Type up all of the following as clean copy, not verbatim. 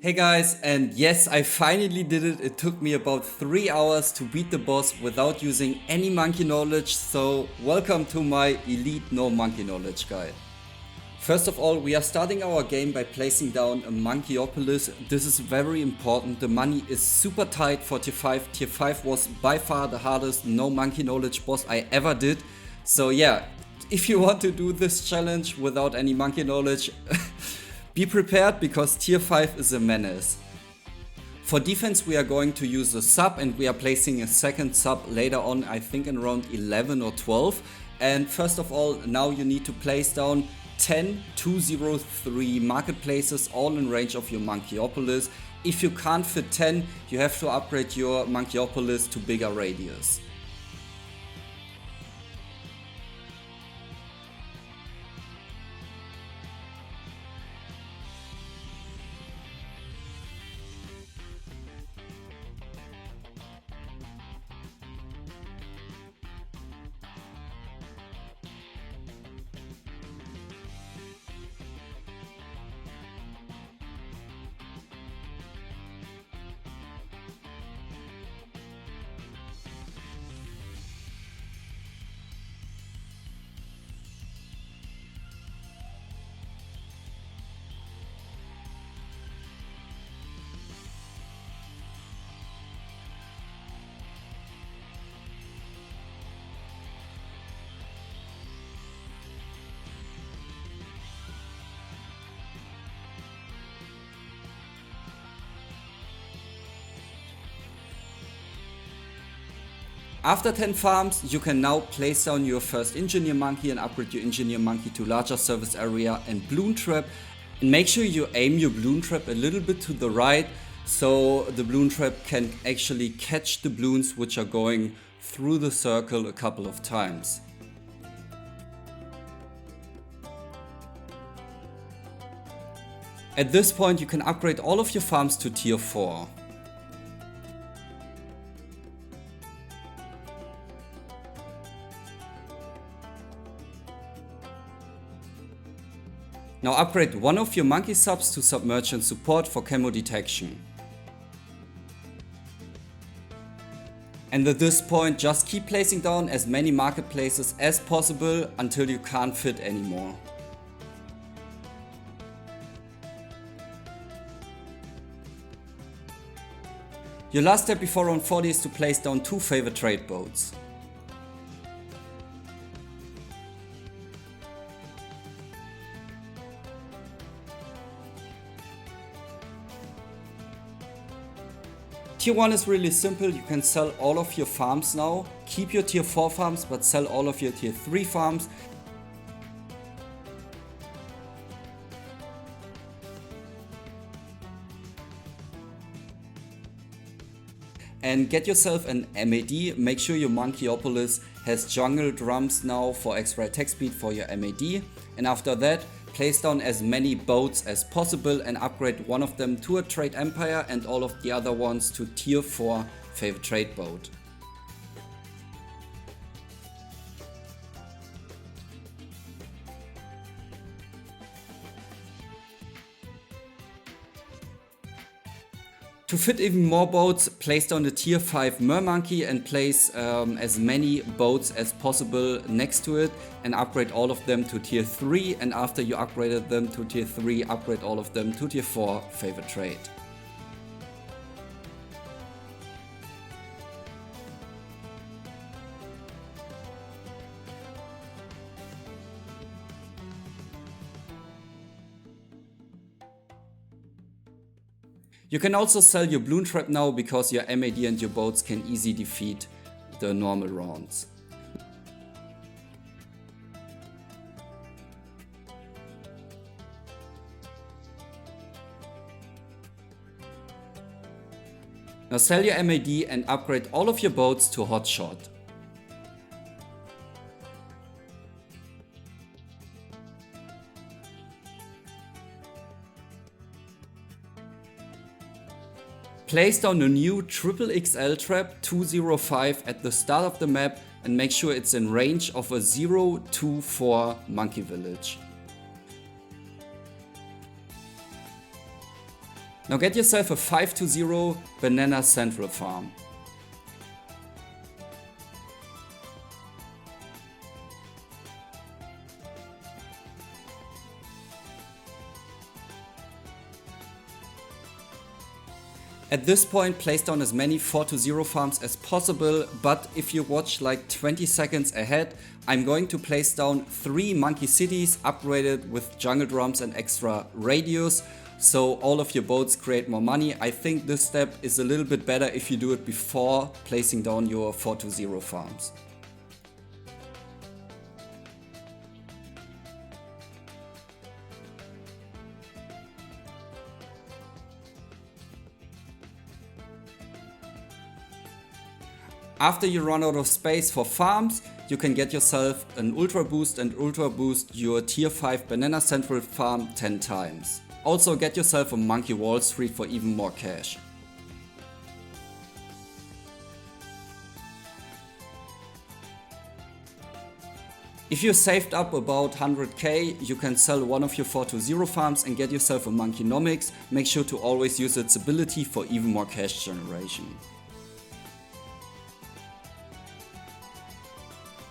Hey guys, and yes, I finally did it. It took me about 3 hours to beat the boss without using any monkey knowledge, so welcome to my elite no monkey knowledge guide. First of all, we are starting our game by placing down a Monkeyopolis. This is very important. The money is super tight for tier 5. Tier 5 was by far the hardest no monkey knowledge boss I ever did. So yeah, if you want to do this challenge without any monkey knowledge, be prepared because tier 5 is a menace. For defense we are going to use a sub and we are placing a second sub later on, I think in round 11 or 12. And first of all, now you need to place down 10 203 marketplaces all in range of your Monkeyopolis. If you can't fit 10, you have to upgrade your Monkeyopolis to bigger radius. After 10 farms, you can now place down your first engineer monkey and upgrade your engineer monkey to larger service area and balloon trap. And make sure you aim your balloon trap a little bit to the right so the balloon trap can actually catch the balloons which are going through the circle a couple of times. At this point you can upgrade all of your farms to tier 4. Now upgrade one of your monkey subs to submergent support for camo detection. And at this point just keep placing down as many marketplaces as possible until you can't fit anymore. Your last step before round 40 is to place down 2 favorite trade boats. Tier 1 is really simple, you can sell all of your farms now, keep your tier 4 farms but sell all of your tier 3 farms. And get yourself an MAD, make sure your Monkeyopolis has jungle drums now for extra attack speed for your MAD. And after that, place down as many boats as possible and upgrade one of them to a trade empire and all of the other ones to tier 4 favorite trade boat. To fit even more boats, place down the tier 5 mermonkey and place as many boats as possible next to it and upgrade all of them to tier 3, and after you upgraded them to tier 3, upgrade all of them to tier 4 favorite trade. You can also sell your balloon trap now because your MAD and your boats can easily defeat the normal rounds. Now sell your MAD and upgrade all of your boats to hotshot. Place down a new XXL trap 205 at the start of the map and make sure it's in range of a 024 monkey village. Now get yourself a 520 Banana Central farm. At this point, place down as many 420 farms as possible, but if you watch like 20 seconds ahead, I'm going to place down 3 monkey cities upgraded with jungle drums and extra radios, so all of your boats create more money. I think this step is a little bit better if you do it before placing down your 420 farms. After you run out of space for farms, you can get yourself an ultra boost and ultra boost your tier 5 Banana Central farm 10 times. Also get yourself a Monkey Wall Street for even more cash. If you saved up about 100k, you can sell one of your 420 farms and get yourself a Monkeynomics. Make sure to always use its ability for even more cash generation.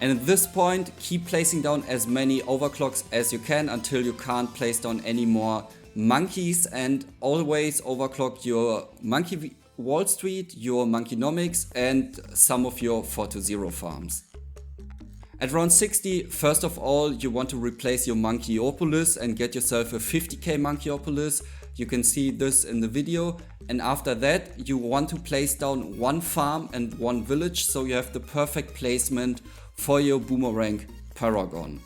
And at this point, keep placing down as many overclocks as you can until you can't place down any more monkeys, and always overclock your Monkey Wall Street, your Monkeynomics and some of your 420 farms. At round 60, first of all, you want to replace your Monkeyopolis and get yourself a 50k Monkeyopolis. You can see this in the video. And after that, you want to place down 1 farm and 1 village, so you have the perfect placement for your Boomerang Paragon.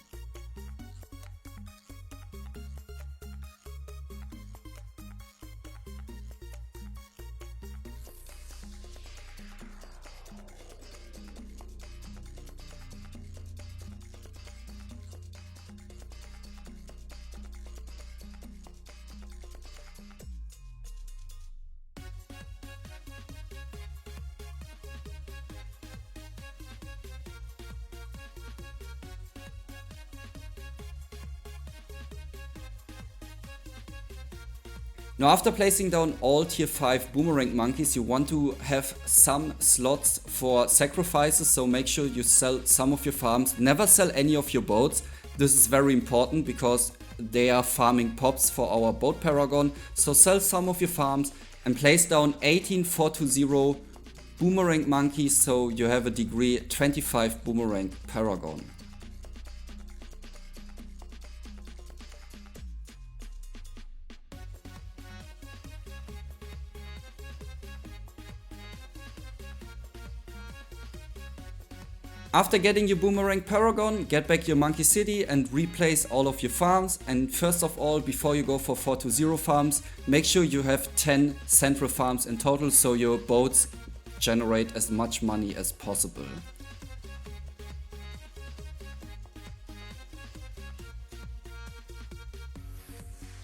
Now after placing down all tier 5 boomerang monkeys, you want to have some slots for sacrifices, so make sure you sell some of your farms. Never sell any of your boats. This is very important because they are farming pops for our boat paragon. So sell some of your farms and place down 18 420 boomerang monkeys, so you have a degree 25 boomerang paragon. After getting your Boomerang Paragon, get back your Monkey City and replace all of your farms. And first of all, before you go for 420 farms, make sure you have 10 central farms in total, so your boats generate as much money as possible.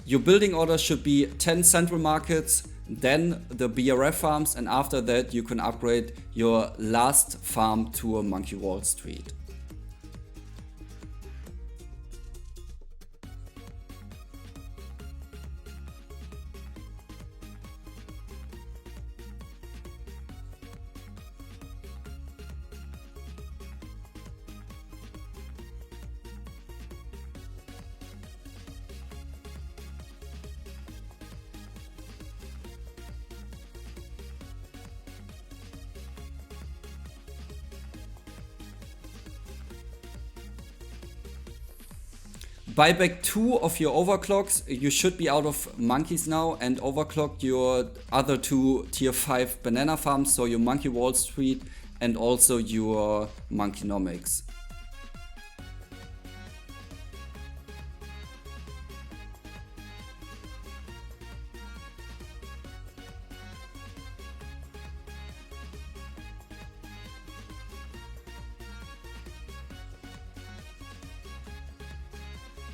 Your building order should be 10 central markets, then the BRF farms, and after that you can upgrade your last farm to a Monkey Wall Street. Buy back 2 of your overclocks. You should be out of monkeys now, and overclock your other 2 tier 5 banana farms, so your Monkey Wall Street and also your Monkeynomics.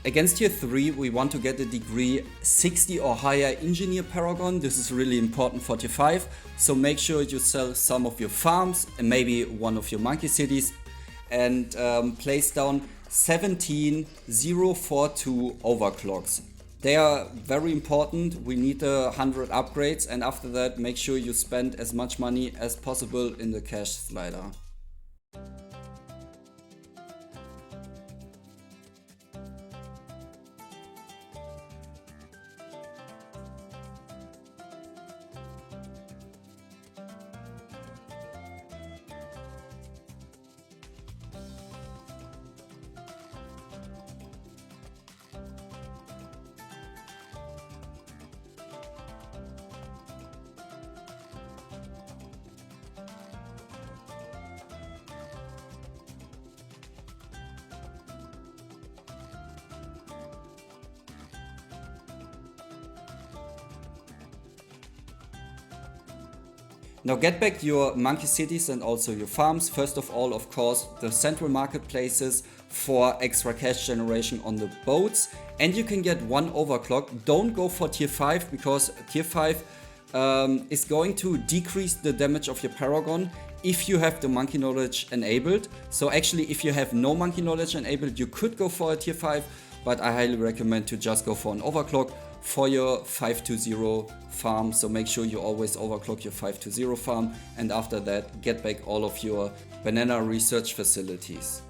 Against tier 3 we want to get a degree 60 or higher engineer paragon. This is really important for tier 5, so make sure you sell some of your farms and maybe one of your monkey cities, and place down 17 042 overclocks. They are very important. We need 100 upgrades, and after that make sure you spend as much money as possible in the cash slider. Now get back your monkey cities and also your farms. First of all, of course, the central marketplaces for extra cash generation on the boats. And you can get one overclock. Don't go for tier 5 because tier 5 is going to decrease the damage of your paragon if you have the monkey knowledge enabled. So actually, if you have no monkey knowledge enabled, you could go for a tier 5, but I highly recommend to just go for an overclock for your 5-0 farm. So make sure you always overclock your 5-0 farm, and after that get back all of your banana research facilities.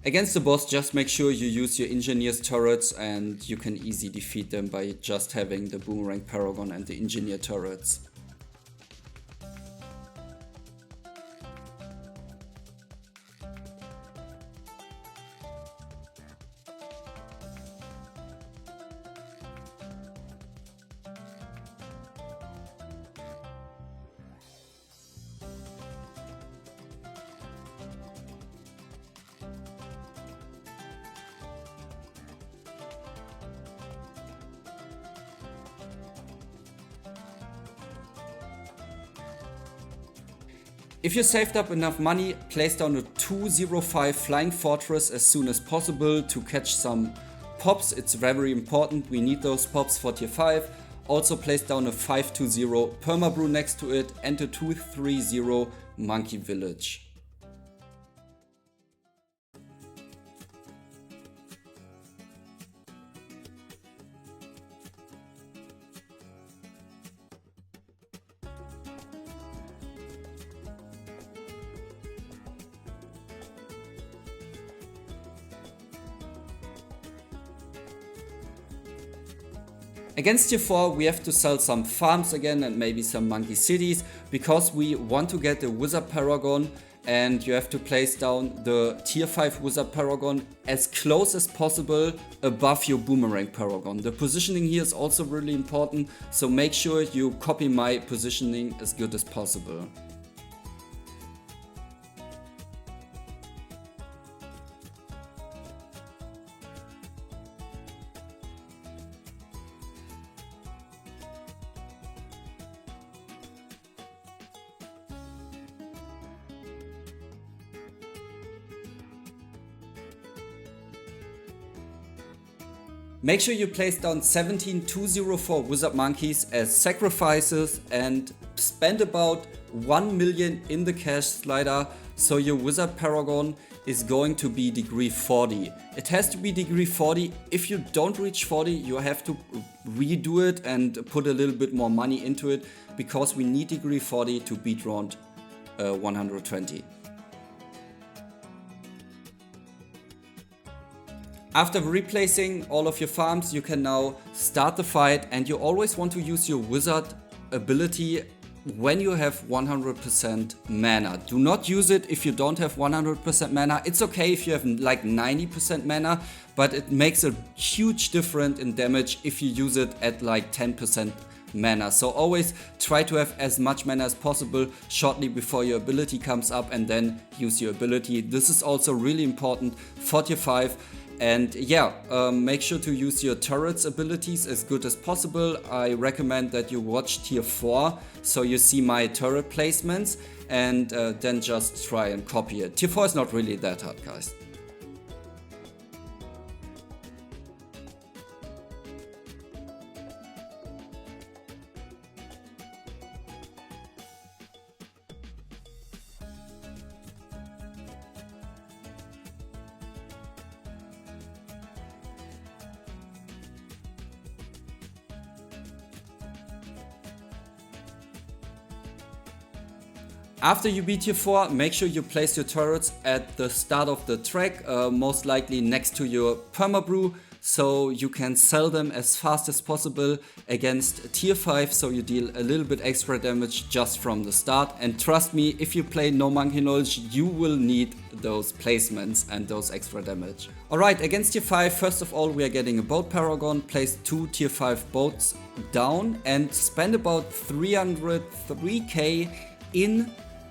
Against the boss, just make sure you use your engineer's turrets, and you can easily defeat them by just having the boomerang paragon and the engineer turrets. If you saved up enough money, place down a 205 flying fortress as soon as possible to catch some pops. It's very important, we need those pops for tier 5. Also place down a 520 permabrew next to it and a 230 monkey village. Against tier 4 we have to sell some farms again and maybe some monkey cities because we want to get the wizard paragon, and you have to place down the tier 5 wizard paragon as close as possible above your boomerang paragon. The positioning here is also really important, so make sure you copy my positioning as good as possible. Make sure you place down 17 204 wizard monkeys as sacrifices and spend about 1 million in the cash slider, so your wizard paragon is going to be degree 40. It has to be degree 40. If you don't reach 40, you have to redo it and put a little bit more money into it, because we need degree 40 to beat round 120. After replacing all of your farms, you can now start the fight, and you always want to use your wizard ability when you have 100% mana. Do not use it if you don't have 100% mana. It's okay if you have like 90% mana, but it makes a huge difference in damage if you use it at like 10% mana. So always try to have as much mana as possible shortly before your ability comes up, and then use your ability. This is also really important for tier 5. And yeah, make sure to use your turrets abilities as good as possible. I recommend that you watch tier 4 so you see my turret placements, and then just try and copy it. Tier 4 is not really that hard, guys. After you beat tier 4, make sure you place your turrets at the start of the track, most likely next to your permabrew, so you can sell them as fast as possible against tier 5, so you deal a little bit extra damage just from the start. And trust me, if you play no monkey knowledge, you will need those placements and those extra damage. Alright, against tier 5, first of all we are getting a boat paragon, place 2 tier 5 boats down and spend about 303k in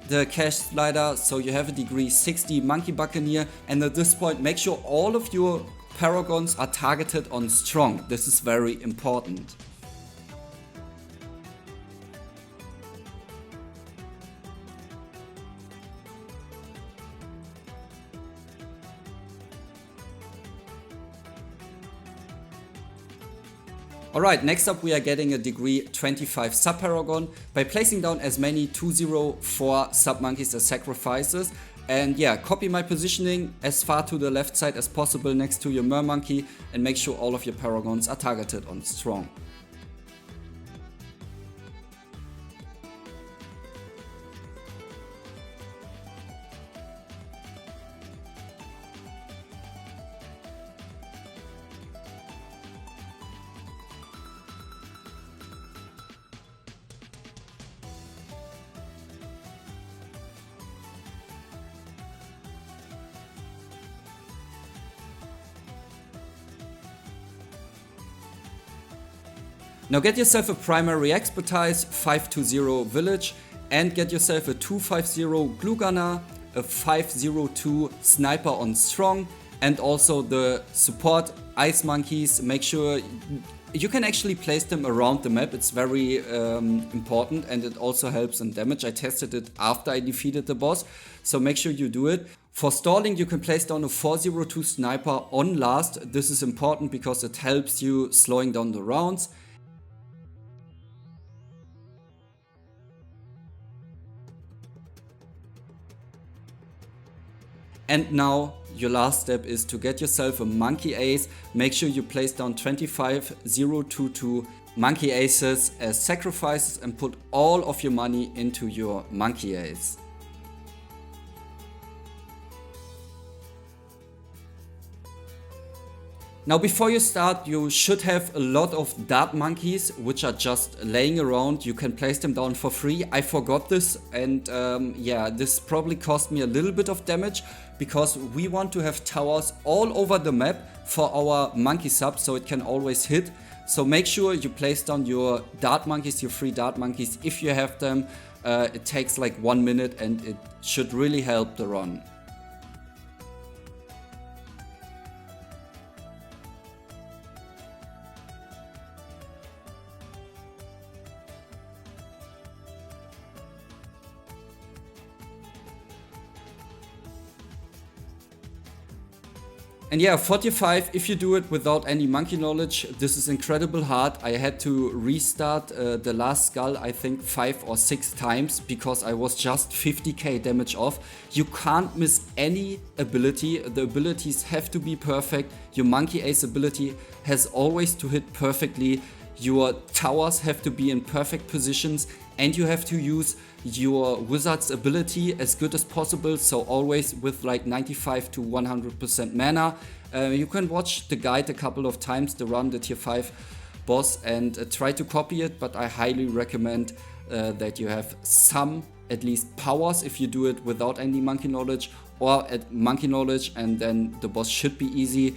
the cash slider, so you have a degree 60 monkey buccaneer, and at this point make sure all of your paragons are targeted on strong. This is very important. Alright, next up we are getting a degree 25 sub paragon by placing down as many 204 sub monkeys as sacrifices. And yeah, copy my positioning as far to the left side as possible next to your mer monkey and make sure all of your paragons are targeted on strong. Now get yourself a primary expertise 520 village and get yourself a 250 glue gunner, a 502 sniper on strong, and also the support ice monkeys. Make sure you can actually place them around the map. It's very important and it also helps in damage. I tested it after I defeated the boss, so make sure you do it. For stalling, you can place down a 402 sniper on last. This is important because it helps you slowing down the rounds. And now your last step is to get yourself a monkey ace. Make sure you place down 25022 monkey aces as sacrifices and put all of your money into your monkey ace. Now before you start, you should have a lot of dart monkeys which are just laying around. You can place them down for free. I forgot this, and yeah, this probably cost me a little bit of damage because we want to have towers all over the map for our monkey sub so it can always hit. So make sure you place down your dart monkeys, your free dart monkeys if you have them. It takes like 1 minute and it should really help the run. And yeah, 45, if you do it without any monkey knowledge, this is incredible hard. I had to restart the last skull, I think 5 or 6 times because I was just 50k damage off. You can't miss any ability. The abilities have to be perfect. Your monkey ace ability has always to hit perfectly. Your towers have to be in perfect positions and you have to use your wizard's ability as good as possible, so always with like 95 to 100% mana. You can watch the guide a couple of times to run the tier 5 boss and try to copy it, but I highly recommend that you have some at least powers if you do it without any monkey knowledge, or at monkey knowledge, and then the boss should be easy.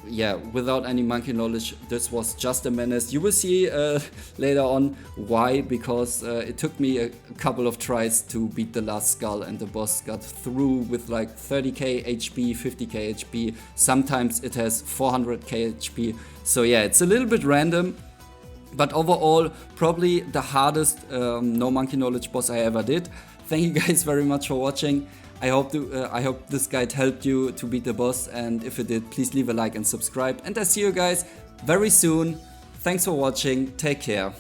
Yeah, without any monkey knowledge, this was just a menace. You will see later on why, because it took me a couple of tries to beat the last skull and the boss got through with like 30k HP, 50k HP. Sometimes it has 400k HP. So yeah, it's a little bit random. But overall, probably the hardest no monkey knowledge boss I ever did. Thank you guys very much for watching. I hope this guide helped you to beat the boss, and if it did, please leave a like and subscribe. And I see you guys very soon. Thanks for watching. Take care.